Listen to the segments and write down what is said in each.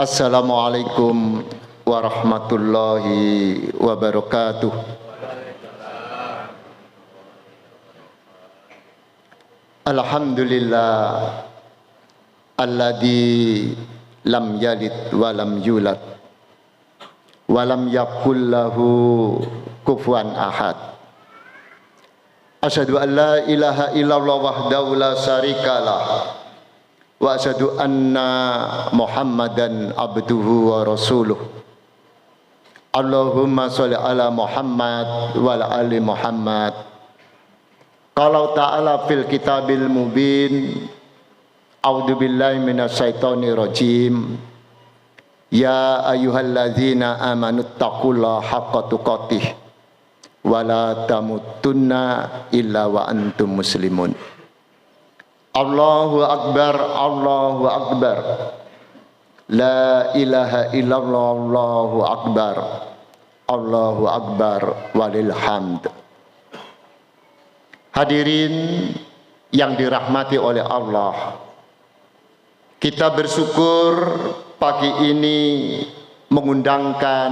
Assalamualaikum warahmatullahi wabarakatuh. Alhamdulillah alladzi lam yalid wa lam yulad wa lam yakul lahu kufuwan ahad. Asyhadu an la ilaha illallah wahdahu la syarikalah wa asyhadu anna Muhammadan abduhu wa rasuluh. Allahumma sholli ala Muhammad wa ala ali Muhammad. Qala ta'ala fil kitabil mubin. A'udzu billahi minasyaitonir rajim. Ya ayyuhalladzina amanu taqullaha haqqa tuqatih wa la tamutunna illa wa antum muslimun. Allahu Akbar, Allahu Akbar. La ilaha illallah, Allahu Akbar. Allahu Akbar walil hamd. Hadirin yang dirahmati oleh Allah, kita bersyukur pagi ini mengundangkan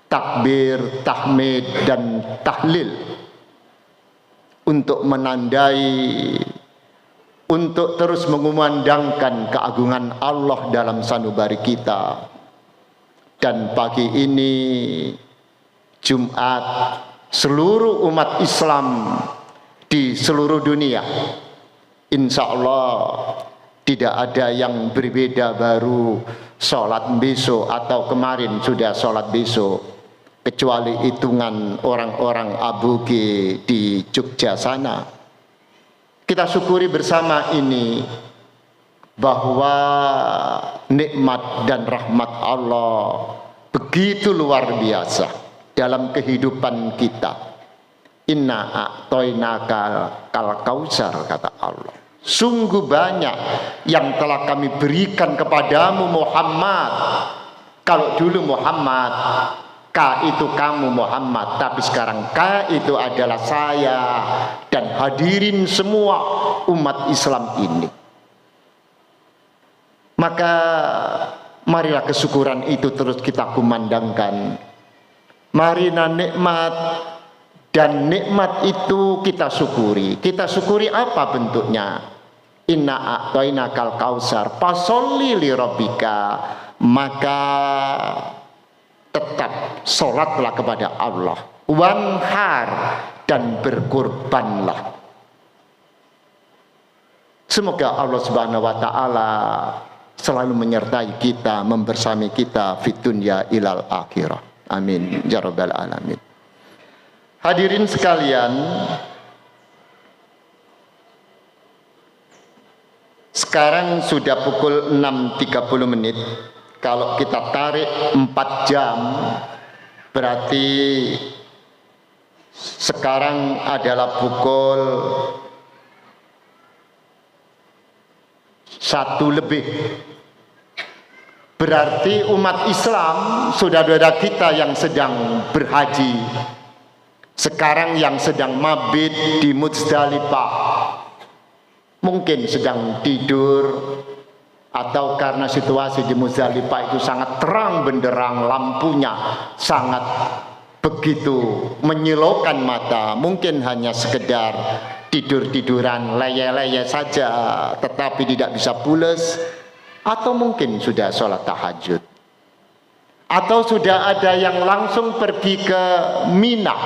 takbir, tahmid dan tahlil untuk menandai, untuk terus mengumandangkan keagungan Allah dalam sanubari kita. Dan pagi ini Jumat, seluruh umat Islam di seluruh dunia, insya Allah tidak ada yang berbeda baru sholat besok atau kemarin sudah sholat besok, kecuali hitungan orang-orang aboge di Jogja sana. Kita syukuri bersama ini bahwa nikmat dan rahmat Allah begitu luar biasa dalam kehidupan kita. Inna a'toinaka kal kausar, kata Allah. Sungguh banyak yang telah kami berikan kepadamu Muhammad. Kalau dulu Muhammad, K itu kamu Muhammad, tapi sekarang K itu adalah saya dan hadirin semua umat Islam ini. Maka marilah kesyukuran itu terus kita kumandangkan. Marilah nikmat, dan nikmat itu kita syukuri. Kita syukuri apa bentuknya? Inna a'toinakal kausar fasolli li rabbika, maka tetap sholatlah kepada Allah, wanhar, dan berkurbanlah. Semoga Allah Subhanahu wa taala selalu menyertai kita, membersami kita fid dunya ilal akhirah. Amin ya rabbal alamin. Hadirin sekalian, sekarang sudah pukul 6.30. Kalau kita tarik 4 jam, berarti sekarang adalah pukul 1 lebih. Berarti umat Islam, saudara-saudara kita yang sedang berhaji, sekarang yang sedang mabit di Muzdalifah, mungkin sedang tidur, atau karena situasi di Muzdalifah itu sangat terang benderang, lampunya sangat begitu menyilaukan mata, mungkin hanya sekedar tidur-tiduran, leye-leye saja, tetapi tidak bisa pules. Atau mungkin sudah sholat tahajud, atau sudah ada yang langsung pergi ke Mina,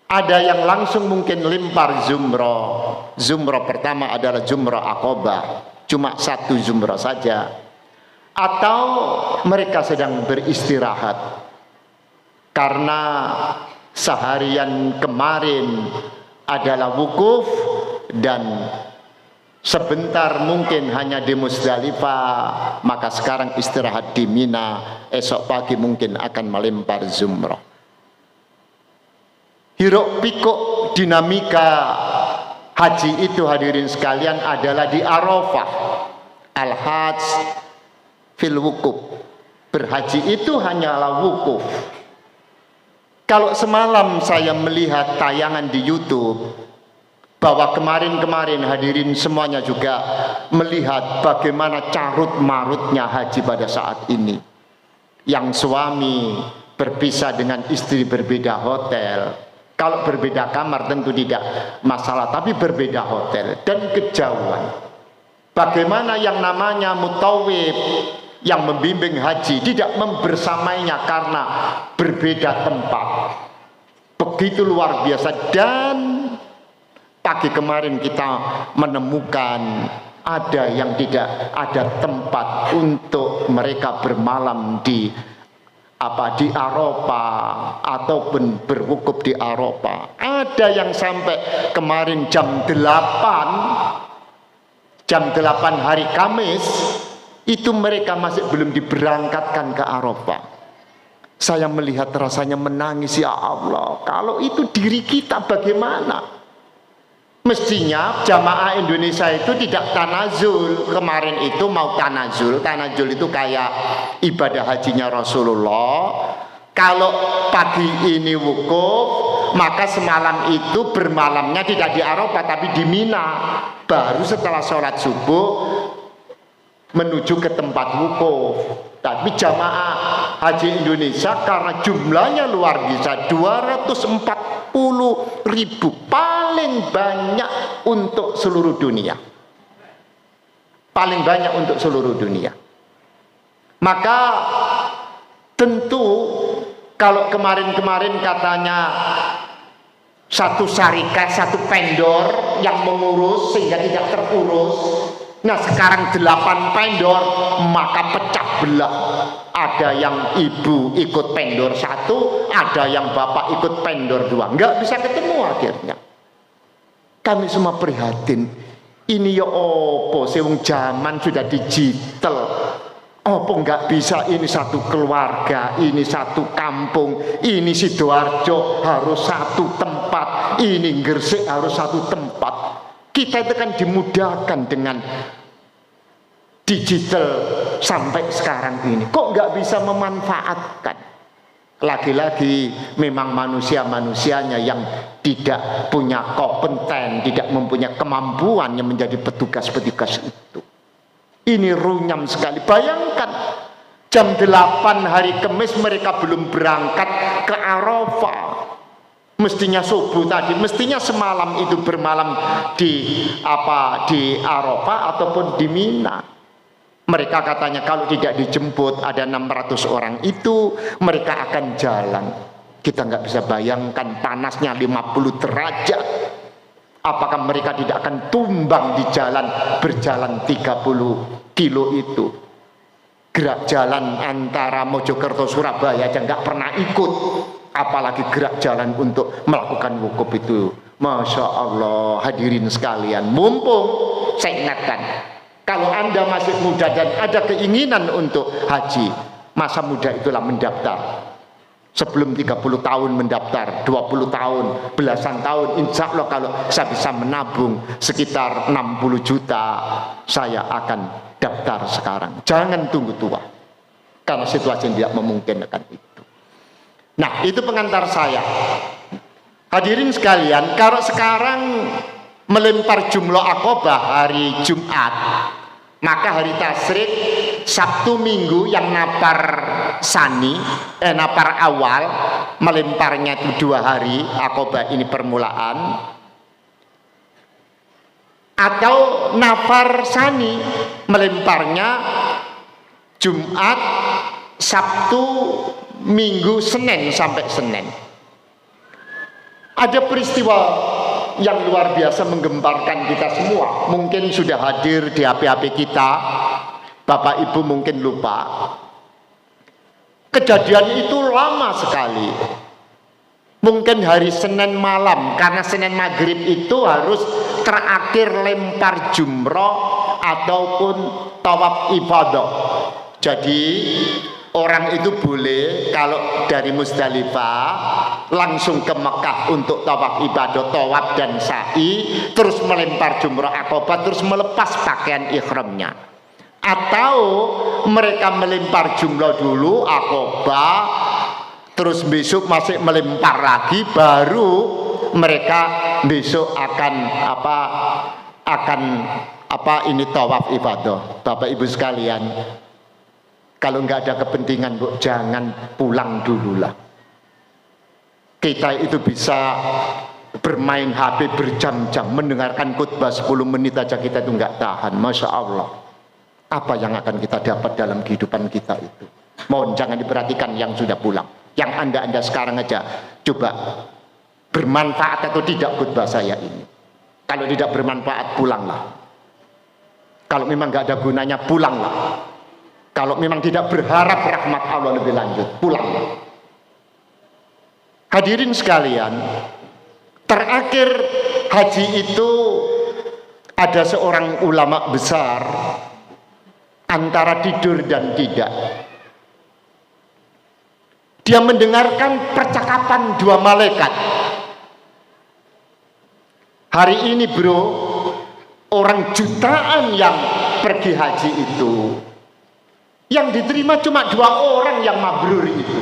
ada yang langsung mungkin lempar jumroh. Jumroh pertama adalah jumroh Aqobah, cuma 1 jumroh saja. Atau mereka sedang beristirahat karena seharian kemarin adalah wukuf dan sebentar mungkin hanya di Muzdalifah, maka sekarang istirahat di Mina, esok pagi mungkin akan melempar jumroh. Hiruk pikuk dinamika haji itu, hadirin sekalian, adalah di Arafah. Al-Hajj fil wukuf. Berhaji itu hanyalah wukuf. Kalau semalam saya melihat tayangan di YouTube, bahwa kemarin-kemarin hadirin semuanya juga melihat bagaimana carut marutnya haji pada saat ini. Yang suami berpisah dengan istri berbeda hotel. Kalau berbeda kamar tentu tidak masalah, tapi berbeda hotel dan kejauhan. Bagaimana yang namanya mutawif yang membimbing haji tidak membersamainya karena berbeda tempat. Begitu luar biasa. Dan pagi kemarin kita menemukan ada yang tidak ada tempat untuk mereka bermalam di Arafah ataupun berwukuf di Arafah. Ada yang sampai kemarin jam 8 hari Kamis itu mereka masih belum diberangkatkan ke Arafah. Saya melihat rasanya menangis, ya Allah, kalau itu diri kita bagaimana? Mestinya jamaah Indonesia itu tidak tanazul. Kemarin itu mau tanazul. Tanazul itu kayak ibadah hajinya Rasulullah. Kalau pagi ini wukuf, maka semalam itu bermalamnya tidak di Arafah tapi di Mina. Baru setelah sholat subuh menuju ke tempat wukuf. Tapi jamaah haji Indonesia karena jumlahnya luar biasa, 240.000, paling banyak untuk seluruh dunia. Paling banyak untuk seluruh dunia. Maka tentu kalau kemarin-kemarin katanya satu syarikat, satu vendor yang mengurus sehingga tidak terurus. Nah sekarang 8 vendor, maka pecah belah. Ada yang ibu ikut vendor 1, ada yang bapak ikut vendor 2. Nggak bisa ketemu akhirnya. Kami semua prihatin. Ini ya opo, sewung zaman sudah digital. Opo nggak bisa ini satu keluarga, ini satu kampung, ini Sidoarjo harus satu tempat, ini Gresik harus satu tempat. Kita itu kan dimudahkan dengan digital sampai sekarang ini. Kok nggak bisa memanfaatkan? Lagi-lagi memang manusia-manusianya yang tidak punya kompeten, tidak mempunyai kemampuan yang menjadi petugas-petugas itu. Ini runyam sekali. Bayangkan jam 8 hari Kamis mereka belum berangkat ke Arafah. Mestinya subuh tadi, mestinya semalam itu bermalam di Arafah ataupun di Mina. Mereka katanya kalau tidak dijemput ada 600 orang itu mereka akan jalan. Kita nggak bisa bayangkan panasnya 50 derajat. Apakah mereka tidak akan tumbang di jalan, berjalan 30 kilo itu? Gerak jalan antara Mojokerto Surabaya aja nggak pernah ikut, apalagi gerak jalan untuk melakukan wukuf itu. Masya Allah, hadirin sekalian, mumpung saya ingatkan, kalau Anda masih muda dan ada keinginan untuk haji, masa muda itulah mendaftar. Sebelum 30 tahun mendaftar, 20 tahun, belasan tahun, insya Allah kalau saya bisa menabung sekitar 60 juta, saya akan daftar sekarang. Jangan tunggu tua, karena situasi tidak memungkinkan itu. Nah, itu pengantar saya. Hadirin sekalian, kalau sekarang melempar jumlah Aqobah hari Jumat, maka hari Tasyrik Sabtu Minggu yang napar napar awal melemparnya itu 2 hari Aqobah ini permulaan, atau nafar sani melemparnya Jumat, Sabtu, Minggu, Senin sampai Senin. Ada peristiwa yang luar biasa menggemparkan kita semua. Mungkin sudah hadir di HP-HP kita, Bapak Ibu mungkin lupa. Kejadian itu lama sekali. Mungkin hari Senin malam, karena Senin maghrib itu harus terakhir lempar jumroh ataupun tawaf ibadah. Jadi orang itu boleh kalau dari Musdalifah langsung ke Mekah untuk tawaf ibadah, tawaf dan sa'i, terus melempar jumroh Aqobah, terus melepas pakaian ihramnya. Atau mereka melempar jumroh dulu Aqobah, terus besok masih melempar lagi, baru mereka besok akan ini tawaf ibadah. Bapak Ibu sekalian, kalau nggak ada kepentingan, Bu, jangan pulang dululah. Kita itu bisa bermain HP berjam-jam, mendengarkan khutbah 10 menit aja kita itu nggak tahan. Masya Allah, apa yang akan kita dapat dalam kehidupan kita itu? Mohon jangan diperhatikan yang sudah pulang. Yang anda sekarang aja coba bermanfaat atau tidak khutbah saya ini. Kalau tidak bermanfaat, pulanglah. Kalau memang nggak ada gunanya, pulanglah. Kalau memang tidak berharap rahmat Allah lebih lanjut, pulanglah. Hadirin sekalian, terakhir haji itu ada seorang ulama besar antara tidur dan tidak. Dia mendengarkan percakapan dua malaikat. Hari ini bro, orang jutaan yang pergi haji itu, yang diterima cuma 2 orang yang mabrur itu.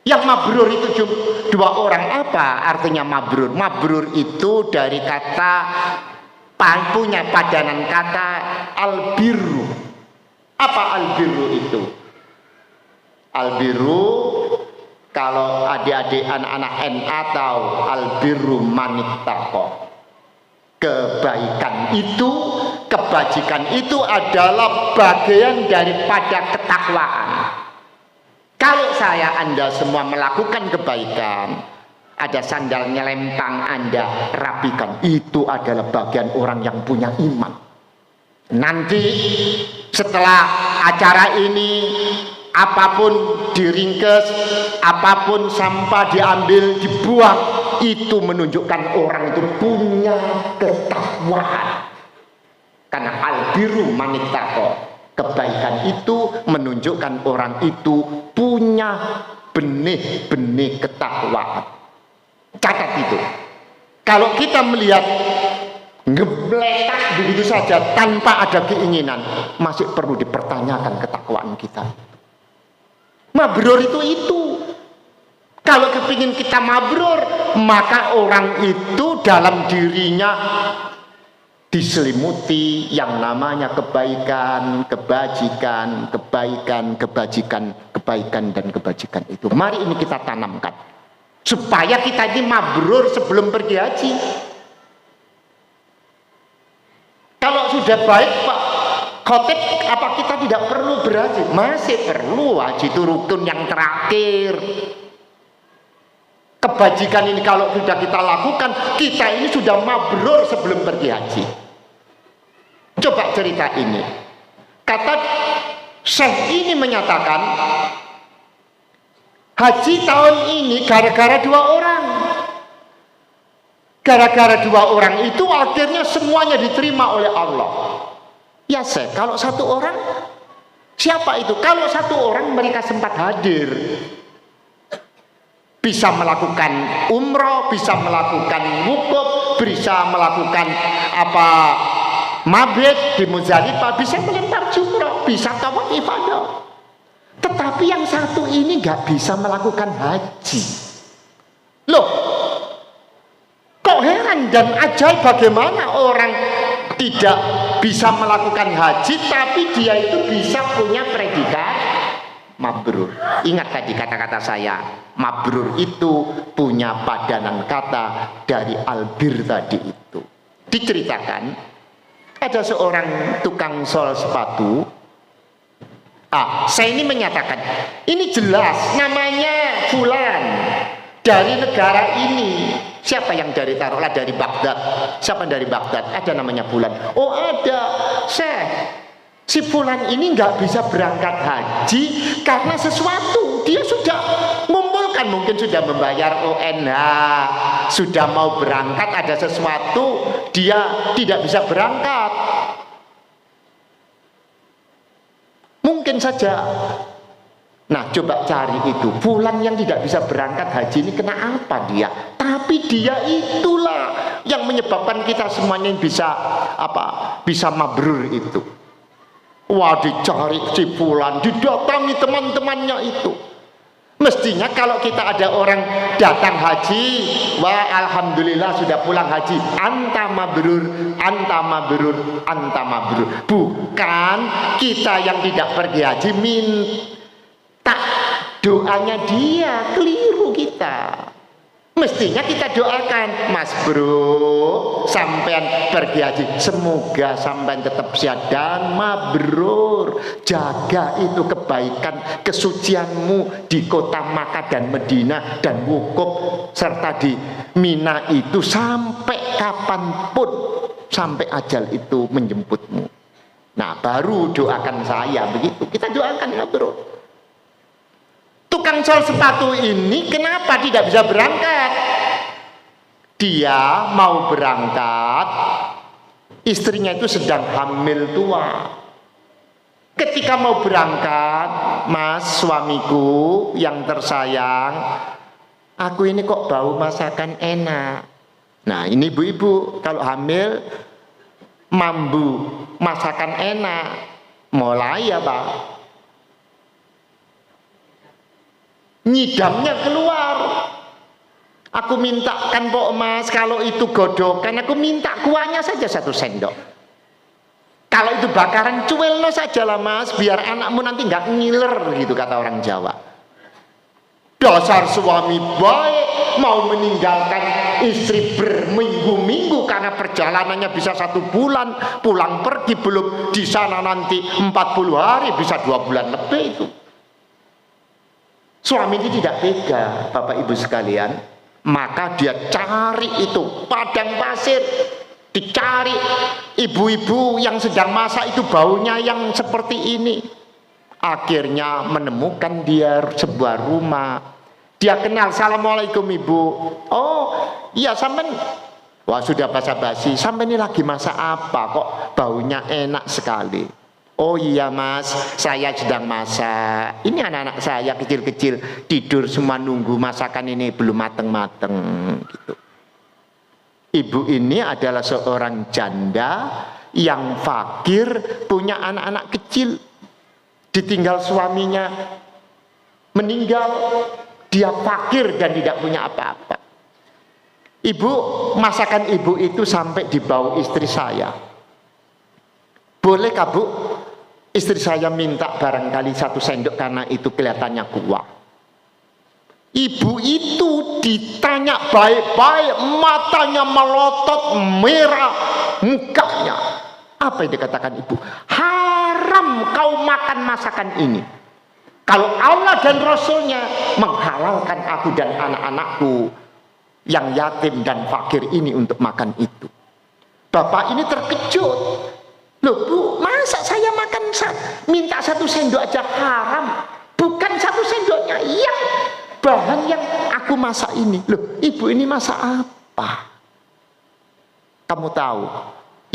Yang mabrur itu cuma 2 orang. Apa artinya mabrur? Mabrur itu dari kata, punya padanan kata albirru. Apa albirru itu? Albirru, kalau adik-adik anak-anak NA tahu, albirru manittaqo. Kebaikan itu, kebajikan itu adalah bagian daripada ketakwaan. Kalau Anda semua melakukan kebaikan, ada sandal nyelempang Anda rapikan, itu adalah bagian orang yang punya iman. Nanti setelah acara ini, apapun diringkes, apapun sampah diambil, dibuang, itu menunjukkan orang itu punya ketakwaan. Karena albirru manittaqo, kebaikan itu menunjukkan orang itu punya benih-benih ketakwaan. Catat itu. Kalau kita melihat ngebletak begitu saja tanpa ada keinginan, masih perlu dipertanyakan ketakwaan kita. Mabrur itu. Kalau kepingin kita mabrur, maka orang itu dalam dirinya diselimuti yang namanya kebaikan, kebajikan, kebaikan dan kebajikan itu. Mari ini kita tanamkan supaya kita ini mabrur sebelum pergi haji. Kalau sudah baik Pak Khotib, apa kita tidak perlu berhaji? Masih perlu. Haji itu rukun yang terakhir. Kebajikan ini kalau sudah kita lakukan, kita ini sudah mabrur sebelum pergi haji. Coba cerita ini. Kata Syekh ini menyatakan, haji tahun ini gara-gara 2 orang. Gara-gara 2 orang itu akhirnya semuanya diterima oleh Allah. Ya Syekh, kalau 1 orang, siapa itu? Kalau 1 orang mereka sempat hadir, bisa melakukan umroh, bisa melakukan wukuf, bisa melakukan mabit di Muzdalifah, bisa melempar jumroh, bisa tawaf ifadah. Tetapi yang 1 ini nggak bisa melakukan haji. Loh, kok heran dan ajaib bagaimana orang tidak bisa melakukan haji tapi dia itu bisa punya predikat mabrur. Ingat tadi kata-kata saya, mabrur itu punya padanan kata dari albir tadi itu. Diceritakan ada seorang tukang sol sepatu. Saya ini menyatakan, ini jelas namanya fulan dari negara ini. Siapa yang dari, taruhlah dari Baghdad. Siapa dari Baghdad? Ada namanya Fulan. Oh ada, Syekh. Si Fulan ini nggak bisa berangkat haji karena sesuatu. Dia sudah mengumpulkan, mungkin sudah membayar ONH, sudah mau berangkat, ada sesuatu, dia tidak bisa berangkat. Mungkin saja. Nah coba cari itu, Fulan yang tidak bisa berangkat haji ini kena apa dia? Tapi dia itulah yang menyebabkan kita semuanya bisa mabrur itu. Wah, dicari si Fulan, didatangi teman-temannya itu. Mestinya kalau kita ada orang datang haji, wah alhamdulillah sudah pulang haji, anta mabrur, anta mabrur, anta mabrur. Bukan kita yang tidak pergi haji minta doanya dia, keliru kita. Mestinya kita doakan, Mas bro, sampean pergi haji, semoga sampean tetap sehat dan mabrur. Jaga itu kebaikan, kesucianmu di kota Makkah dan Madinah dan Wukuf serta di Mina itu sampai kapanpun, sampai ajal itu menjemputmu. Nah, baru doakan saya begitu. Kita doakan, Mas bro. Tukang sol sepatu ini kenapa tidak bisa berangkat? Dia mau berangkat, istrinya itu sedang hamil tua. Ketika mau berangkat, Mas suamiku yang tersayang, aku ini kok bau masakan enak. Nah ini ibu-ibu kalau hamil mambu masakan enak, mulai ya Pak, nyidamnya keluar. Aku mintakan Pok Mas, kalau itu godokan aku minta kuahnya saja 1 sendok. Kalau itu bakaran cuelno saja lah Mas, biar anakmu nanti nggak ngiler gitu kata orang Jawa. Dasar suami baik, mau meninggalkan istri berminggu-minggu karena perjalanannya bisa 1 bulan, pulang pergi belum di sana nanti 40 hari, bisa 2 bulan lebih itu. Suami ini tidak tega, Bapak Ibu sekalian, maka dia cari itu padang pasir, dicari ibu-ibu yang sedang masak itu baunya yang seperti ini. Akhirnya menemukan dia sebuah rumah. Dia kenal, assalamualaikum ibu. Oh iya sampean, wah sudah basa-basi, sampean ini lagi masak apa kok baunya enak sekali? Oh iya Mas, saya sedang masak. Ini anak-anak saya kecil-kecil tidur semua nunggu masakan ini belum mateng-mateng gitu. Ibu ini adalah seorang janda yang fakir, punya anak-anak kecil, ditinggal suaminya meninggal, dia fakir dan tidak punya apa-apa. Ibu, masakan ibu itu sampai di bau istri saya. Bolehkah Bu, istri saya minta barangkali 1 sendok karena itu kelihatannya kuah. Ibu itu ditanya baik-baik, matanya melotot merah mukanya. Apa yang dikatakan ibu? Haram kau makan masakan ini. Kalau Allah dan Rasulnya menghalalkan aku dan anak-anakku yang yatim dan fakir ini untuk makan itu. Bapak ini terkejut. Loh Bu, masa saya makan minta 1 sendok aja haram? Bukan 1 sendoknya, yang bahan yang aku masak ini. Loh, ibu ini masak apa? Kamu tahu,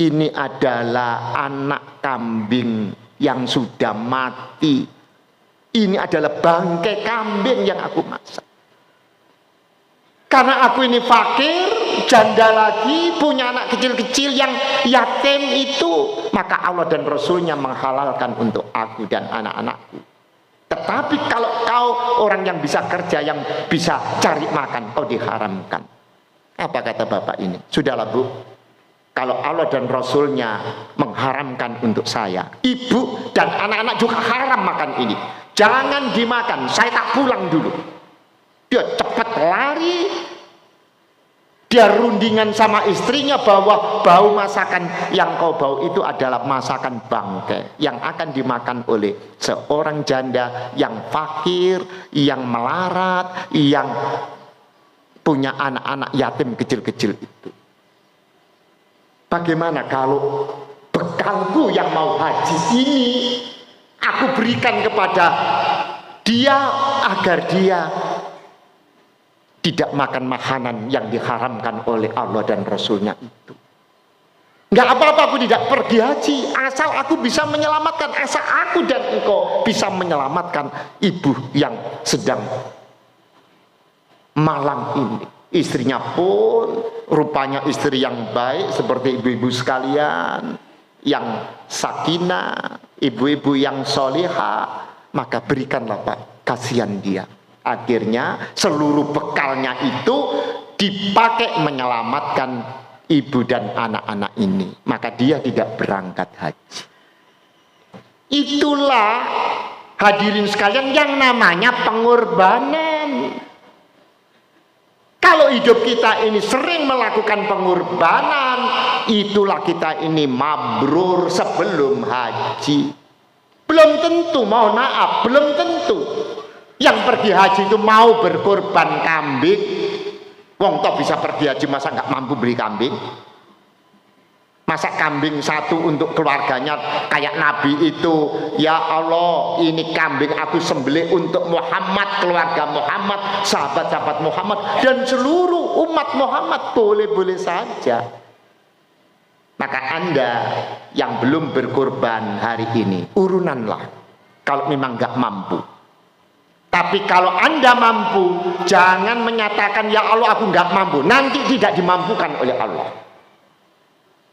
ini adalah anak kambing yang sudah mati. Ini adalah bangkai kambing yang aku masak. Karena aku ini fakir, janda lagi, punya anak kecil-kecil yang yatim itu, maka Allah dan Rasulnya menghalalkan untuk aku dan anak-anakku. Tetapi kalau kau orang yang bisa kerja, yang bisa cari makan, kau diharamkan. Apa kata bapak ini? Sudahlah Bu, kalau Allah dan Rasulnya mengharamkan untuk saya, ibu dan anak-anak juga haram makan ini. Jangan dimakan, saya tak pulang dulu. Dia cepat lari, dia rundingan sama istrinya bahwa bau masakan yang kau bau itu adalah masakan bangkai yang akan dimakan oleh seorang janda yang fakir, yang melarat, yang punya anak-anak yatim kecil-kecil itu. Bagaimana kalau bekalku yang mau haji ini aku berikan kepada dia agar dia tidak makan makanan yang diharamkan oleh Allah dan Rasulnya itu. Nggak apa-apa aku tidak pergi haji, asal aku bisa menyelamatkan, asal aku dan engkau bisa menyelamatkan ibu yang sedang malang ini. Istrinya pun rupanya istri yang baik seperti ibu-ibu sekalian, yang sakinah, ibu-ibu yang solihah, maka berikanlah Pak, kasihan dia. Akhirnya seluruh bekalnya itu dipakai menyelamatkan ibu dan anak-anak ini. Maka dia tidak berangkat haji. Itulah hadirin sekalian yang namanya pengorbanan. Kalau hidup kita ini sering melakukan pengorbanan, itulah kita ini mabrur sebelum haji. Belum tentu, mohon maaf, belum tentu yang pergi haji itu mau berkorban kambing. Wong toh bisa pergi haji, masa nggak mampu beli kambing? Masa kambing satu untuk keluarganya kayak Nabi itu, ya Allah, ini kambing aku sembelih untuk Muhammad, keluarga Muhammad, sahabat-sahabat Muhammad, dan seluruh umat Muhammad. Boleh-boleh saja. Maka Anda yang belum berkorban hari ini, urunanlah kalau memang nggak mampu. Tapi kalau Anda mampu, jangan menyatakan ya Allah aku nggak mampu. Nanti tidak dimampukan oleh Allah.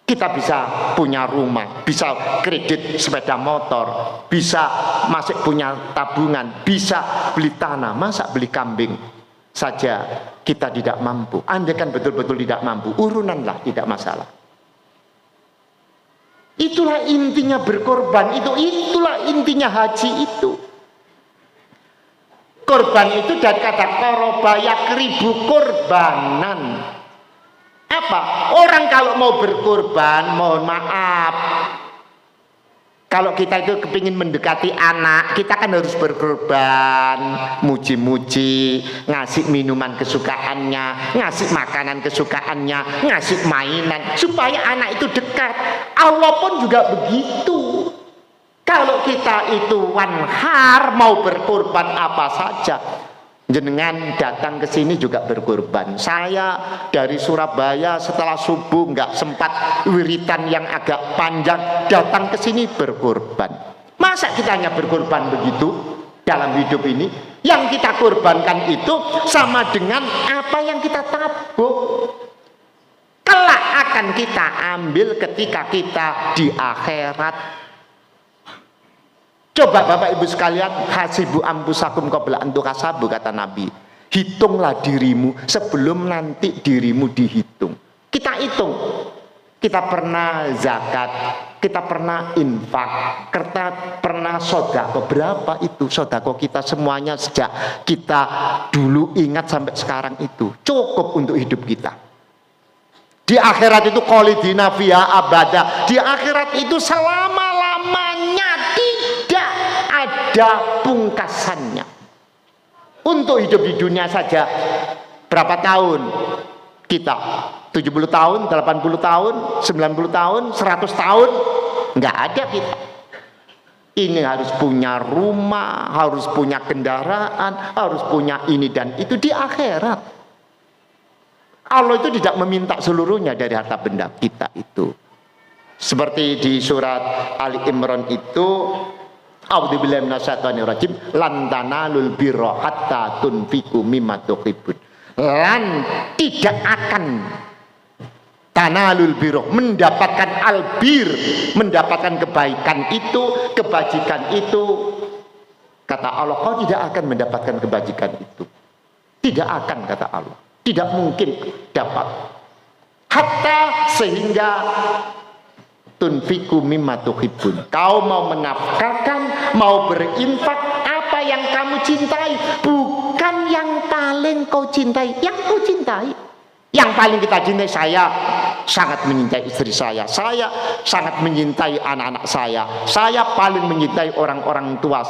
Kita bisa punya rumah, bisa kredit sepeda motor, bisa masih punya tabungan, bisa beli tanah, masa beli kambing saja kita tidak mampu. Anda kan betul-betul tidak mampu, urunanlah, tidak masalah. Itulah intinya berkorban, itulah intinya haji itu. Korban itu dari kata korobaya, keribu korbanan. Apa? Orang kalau mau berkorban, mohon maaf, kalau kita itu kepingin mendekati anak, kita kan harus berkorban, muji-muji, ngasih minuman kesukaannya, ngasih makanan kesukaannya, ngasih mainan, supaya anak itu dekat. Allah pun juga begitu. Kalau kita itu wanhar, mau berkorban apa saja, jenengan datang ke sini juga berkorban. Saya dari Surabaya setelah subuh nggak sempat wiritan yang agak panjang, datang ke sini berkorban. Masa kita hanya berkorban begitu dalam hidup ini? Yang kita korbankan itu sama dengan apa yang kita tabung. Kelak akan kita ambil ketika kita di akhirat. Coba Bapak Ibu sekalian, hasibu ampusakum qabla an tuhasabu, kata Nabi. Hitunglah dirimu sebelum nanti dirimu dihitung. Kita hitung. Kita pernah zakat, kita pernah infak, kita pernah sodako. Berapa itu sodako kita semuanya sejak kita dulu ingat sampai sekarang itu. Cukup untuk hidup kita. Di akhirat itu kholidina fiha abada. Di akhirat itu selama-lamanya tidak ada pungkasannya. Untuk hidup di dunia saja berapa tahun kita? 70 tahun, 80 tahun, 90 tahun, 100 tahun? Nggak ada kita. Ini harus punya rumah, harus punya kendaraan, harus punya ini dan itu di akhirat. Allah itu tidak meminta seluruhnya dari harta benda kita itu. Seperti di surat Ali Imran itu, a'udzubillahi minasyaitonirrajim, lan tanalul birra hatta tunfiqu mimma tuhibbun. Lan tidak akan tanalul birra, mendapatkan albir, mendapatkan kebaikan itu, kebajikan itu. Kata Allah, kau tidak akan mendapatkan kebajikan itu. Tidak akan, kata Allah. Tidak mungkin dapat. Hatta sehingga tunfiku mimma tuhibbun. Kau mau menafkahkan, mau berinfak apa yang kamu cintai, bukan yang paling kau cintai, yang kau cintai. Yang paling kita cintai, saya sangat mencintai istri saya sangat mencintai anak-anak saya paling mencintai orang-orang tua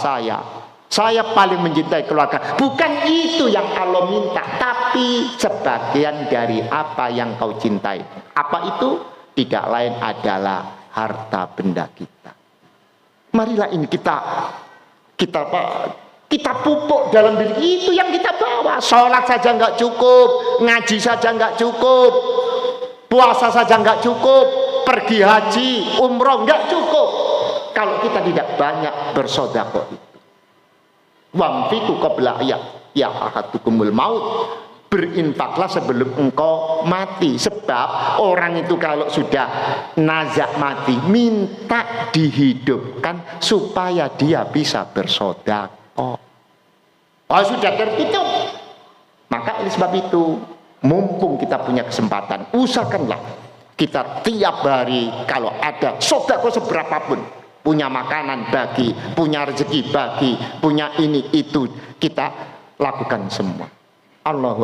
saya paling mencintai keluarga. Bukan itu yang Allah minta, tapi sebagian dari apa yang kau cintai. Apa itu? Tidak lain adalah harta benda kita. Marilah ini kita pupuk dalam diri. Itu yang kita bawa. Sholat saja nggak cukup, ngaji saja nggak cukup, puasa saja nggak cukup, pergi haji, umroh nggak cukup kalau kita tidak banyak bersedekah itu. Wamfiku qabla ya ahadukumul maut. Berinfaklah sebelum engkau mati. Sebab orang itu kalau sudah nazak mati, minta dihidupkan supaya dia bisa bersedekah. Oh, sudah tertutup. Maka oleh sebab itu, mumpung kita punya kesempatan, usahakanlah kita tiap hari kalau ada sedekah seberapapun, punya makanan bagi, punya rezeki bagi, punya ini itu, kita lakukan semua. Allahu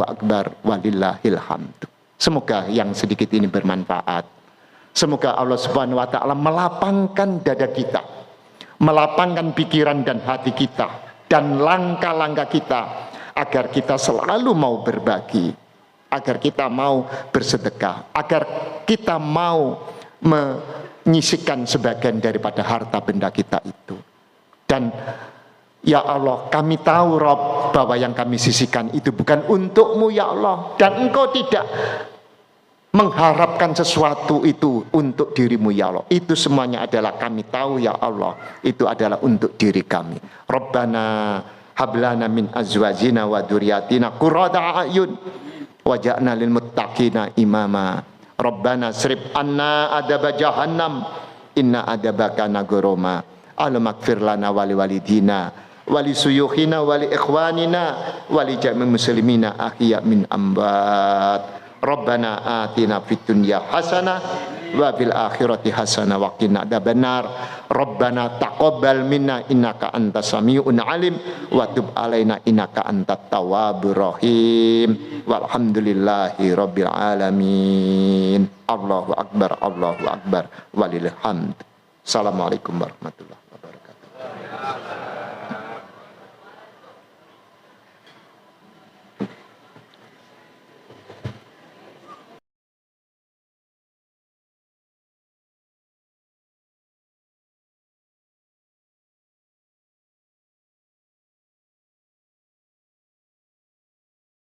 Akbar, walillahil hamd. Semoga yang sedikit ini bermanfaat. Semoga Allah Subhanahu wa taala melapangkan dada kita, melapangkan pikiran dan hati kita, dan langkah-langkah kita, agar kita selalu mau berbagi, agar kita mau bersedekah, agar kita mau menyisihkan sebagian daripada harta benda kita itu. Dan ya Allah, kami tahu Rob, bahwa yang kami sisihkan itu bukan untukmu ya Allah, dan Engkau tidak mengharapkan sesuatu itu untuk dirimu ya Allah. Itu semuanya adalah kami tahu ya Allah, itu adalah untuk diri kami. Rabbana hablana min azwajina wa dzurriyyatina qurrata a'yun waj'alna lil muttaqina imama. Rabbana srif anna adaba jahannam inna adabaka nagoroma. Allahumma ighfir lana wa li walidina wa li suyukhina wa li ikhwanina wa li jami'il muslimina ahya min amwat. Rabbana atina fid dunya hasanah wa fil akhirati hasanah wa qina adzabannar. Rabbana taqabbal minna innaka antas samiun alim wa tub alaina innaka antat tawwabur rahim. Walhamdulillahi rabbil alamin. Allahu akbar walillahil hamd. Assalamualaikum warahmatullahi wabarakatuh.